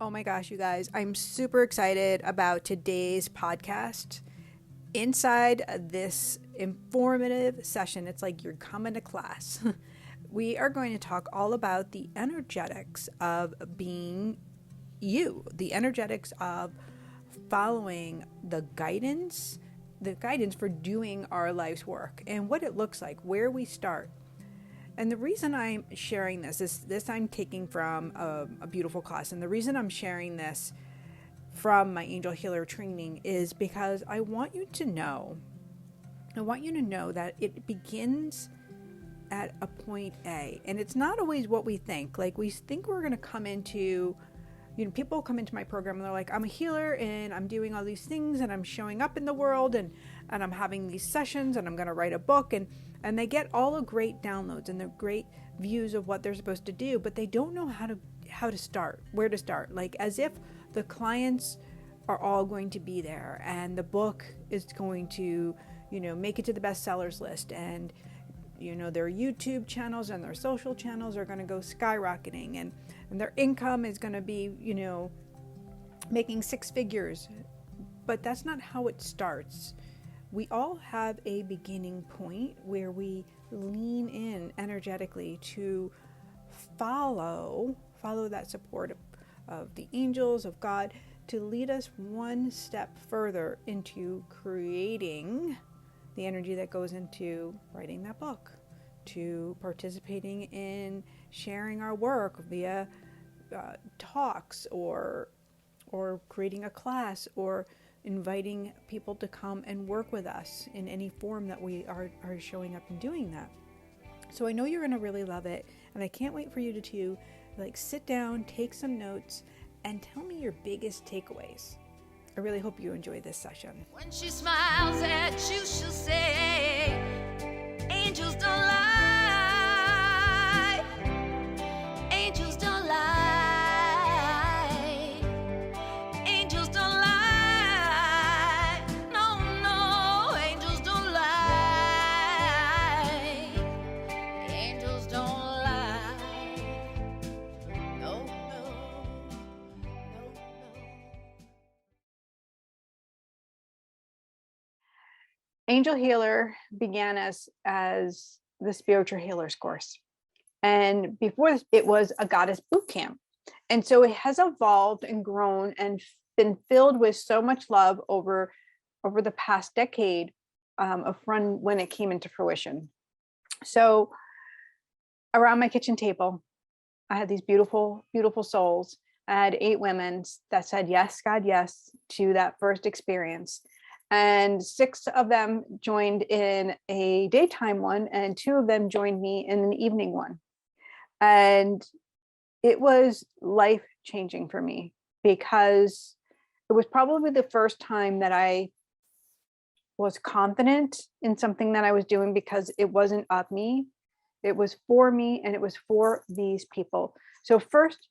Oh my gosh, you guys, I'm super excited about today's podcast. Inside this informative session, it's like you're coming to class. We are going to talk all about the energetics of being you, the energetics of following the guidance for doing our life's work and what it looks like, where we start. And the reason I'm sharing this is this I'm taking from a beautiful class. And the reason I'm sharing this from my angel healer training is because I want you to know that it begins at a point A. And it's not always what we think. Like we think we're going to come into, people come into my program and they're like, I'm a healer and I'm doing all these things and I'm showing up in the world and I'm having these sessions and I'm going to write a book and they get all the great downloads and the great views of what they're supposed to do, but they don't know how to start, where to start. Like as if the clients are all going to be there and the book is going to, make it to the bestsellers list and their YouTube channels and their social channels are going to go skyrocketing and their income is going to be, making six figures. But that's not how it starts. We all have a beginning point where we lean in energetically to follow that support of the angels, of God, to lead us one step further into creating the energy that goes into writing that book, to participating in sharing our work via talks or creating a class or inviting people to come and work with us in any form that we are showing up and doing that. So I know you're going to really love it, and I can't wait for you to sit down, take some notes, and tell me your biggest takeaways. I really hope you enjoy this session. When she smiles at you, she'll say, angels don't lie. Angels don't lie. Angels don't lie. No, no, angels don't lie. Angels don't lie. No, no, no, no. Angel Healer began as the Spiritual Healers course. And before this, it was a goddess boot camp. And so it has evolved and grown and been filled with so much love over the past decade of when it came into fruition. So around my kitchen table, I had these beautiful, beautiful souls. I had 8 women that said, yes, God, yes, to that first experience. And 6 of them joined in a daytime one, and 2 of them joined me in an evening one. And it was life-changing for me because it was probably the first time that I was confident in something that I was doing because it wasn't of me. It was for me and it was for these people. So first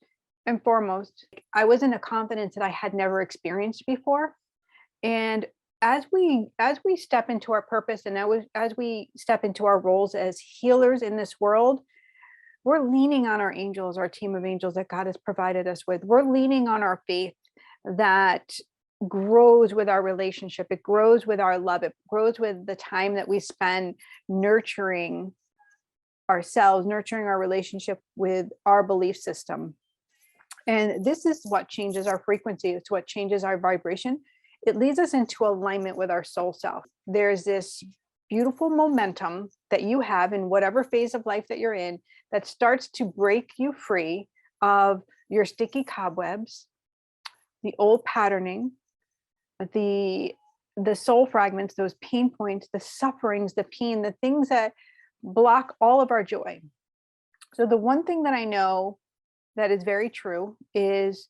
and foremost, I was in a confidence that I had never experienced before. And as we step into our purpose and as we step into our roles as healers in this world, we're leaning on our angels, our team of angels that God has provided us with. We're leaning on our faith that grows with our relationship. It grows with our love. It grows with the time that we spend nurturing ourselves, nurturing our relationship with our belief system. And this is what changes our frequency. It's what changes our vibration. It leads us into alignment with our soul self. There's this beautiful momentum that you have in whatever phase of life that you're in that starts to break you free of your sticky cobwebs, the old patterning, the soul fragments, those pain points, the sufferings, the pain, the things that block all of our joy. So the one thing that I know that is very true is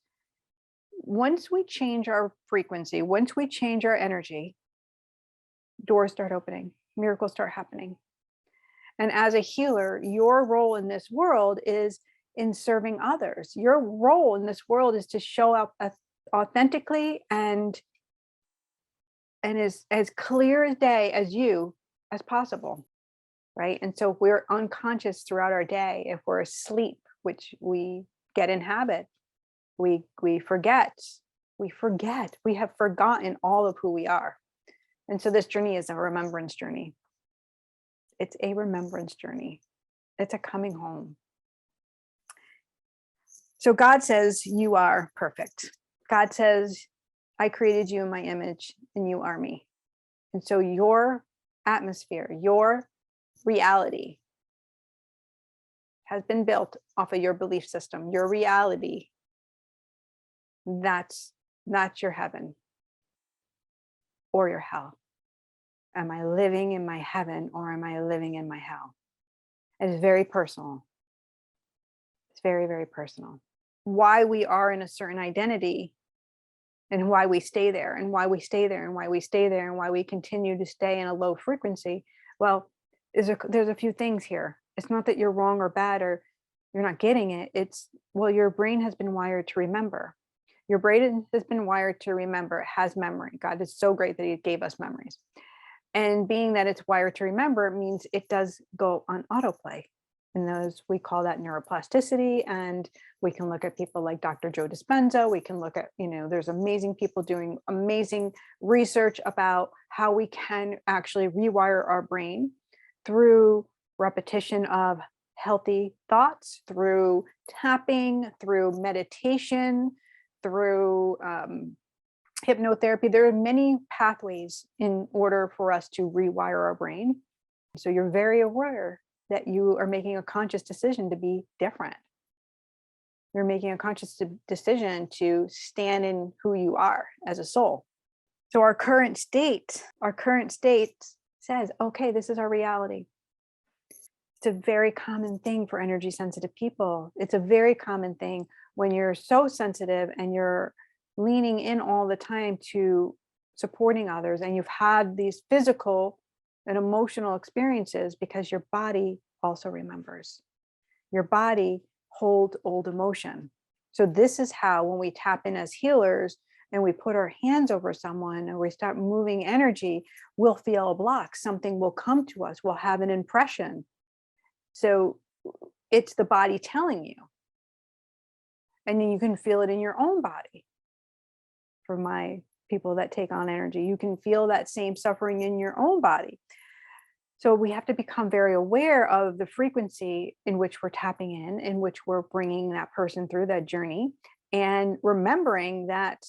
once we change our frequency, once we change our energy, doors start opening, miracles start happening. And as a healer, your role in this world is in serving others. Your role in this world is to show up authentically and as clear as day as possible, right? And so if we're unconscious throughout our day, if we're asleep, which we get in habit, We forget. We have forgotten all of who we are. And so this journey is a remembrance journey. It's a remembrance journey. It's a coming home. So God says, you are perfect. God says, I created you in my image and you are me. And so your atmosphere, your reality has been built off of your belief system, your reality. That's your heaven or your hell. Am I living in my heaven or am I living in my hell? It is very personal. It's very, very personal. Why we are in a certain identity and why we stay there and why we stay there and why we stay there and why we continue to stay in a low frequency. Well, there's a few things here. It's not that you're wrong or bad or you're not getting it. It's, well, your brain has been wired to remember. Your brain has been wired to remember. It has memory. God is so great that he gave us memories. And being that it's wired to remember means it does go on autoplay. And those, we call that neuroplasticity. And we can look at people like Dr. Joe Dispenza. We can look at, there's amazing people doing amazing research about how we can actually rewire our brain through repetition of healthy thoughts, through tapping, through meditation, through hypnotherapy. There are many pathways in order for us to rewire our brain. So you're very aware that you are making a conscious decision to be different. You're making a conscious decision to stand in who you are as a soul. So our current state says, okay, this is our reality. It's a very common thing for energy sensitive people. It's a very common thing when you're so sensitive and you're leaning in all the time to supporting others, and you've had these physical and emotional experiences because your body also remembers. Your body holds old emotion. So this is how, when we tap in as healers and we put our hands over someone or we start moving energy, we'll feel a block. Something will come to us. We'll have an impression. So it's the body telling you. And then you can feel it in your own body. For my people that take on energy, you can feel that same suffering in your own body. So we have to become very aware of the frequency in which we're tapping in which we're bringing that person through that journey, and remembering that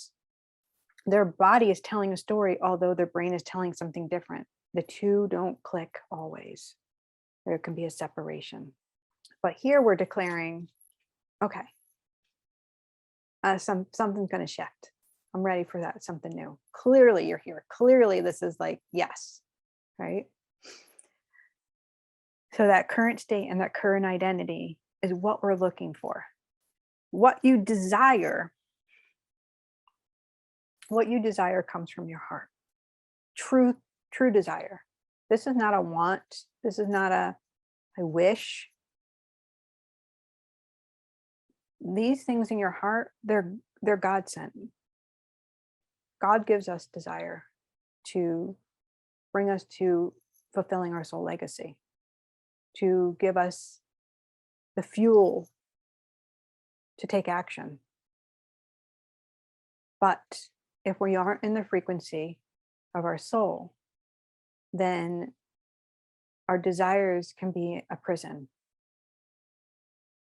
their body is telling a story, although their brain is telling something different. The two don't click always. There can be a separation. But here we're declaring, okay, something's going to shift. I'm ready for that, something new. Clearly you're here. Clearly this is like, yes, right? So that current state and that current identity is what we're looking for. What you desire comes from your heart. True desire. This is not a want. This is not a I wish. These things in your heart, they're God sent. God gives us desire to bring us to fulfilling our soul legacy, to give us the fuel to take action. But if we aren't in the frequency of our soul, then our desires can be a prison,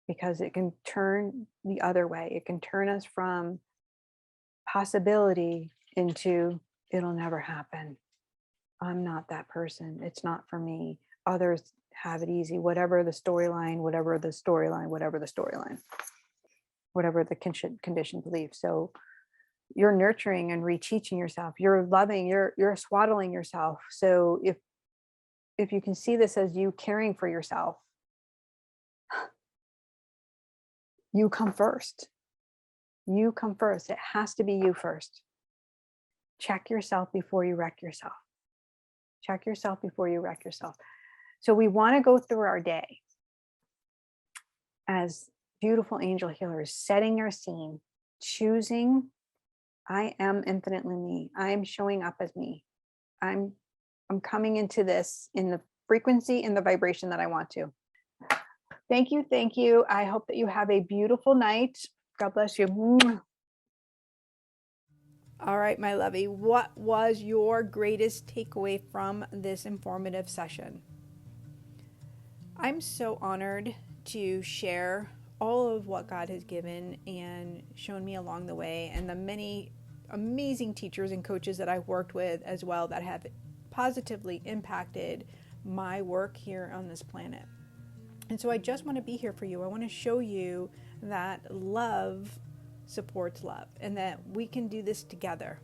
because it can turn the other way. It can turn us from possibility into it'll never happen. I'm not that person. It's not for me. Others have it easy. Whatever the storyline, whatever the conditioned belief. So you're nurturing and reteaching yourself. You're loving, you're swaddling yourself. So if you can see this as you caring for yourself, you come first. You come first. It has to be you first. Check yourself before you wreck yourself. Check yourself before you wreck yourself. So we want to go through our day as beautiful angel healers, setting our scene, choosing, I am infinitely me. I'm showing up as me. I'm coming into this in the frequency and the vibration that I want to. Thank you. I hope that you have a beautiful night. God bless you. Mwah. All right, my lovey, what was your greatest takeaway from this informative session? I'm so honored to share all of what God has given and shown me along the way, and the many amazing teachers and coaches that I've worked with as well that have positively impacted my work here on this planet. And so I just want to be here for you. I want to show you that love supports love and that we can do this together.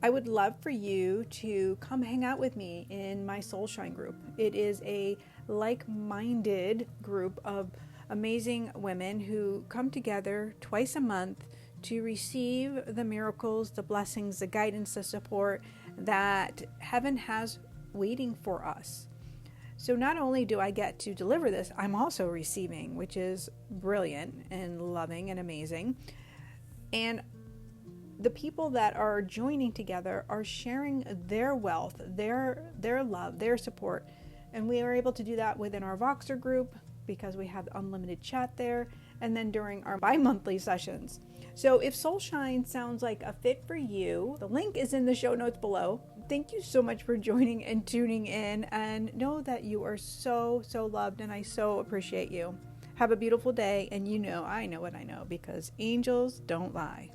I would love for you to come hang out with me in my Soul Shine group. It is a like-minded group of amazing women who come together twice a month to receive the miracles, the blessings, the guidance, the support that heaven has waiting for us. So not only do I get to deliver this, I'm also receiving, which is brilliant and loving and amazing. And the people that are joining together are sharing their wealth, their love, their support. And we are able to do that within our Voxer group because we have unlimited chat there, and then during our bi-monthly sessions. So if Soul Shine sounds like a fit for you, the link is in the show notes below. Thank you so much for joining and tuning in, and know that you are so, so loved, and I so appreciate you. Have a beautiful day, and I know what I know, because angels don't lie.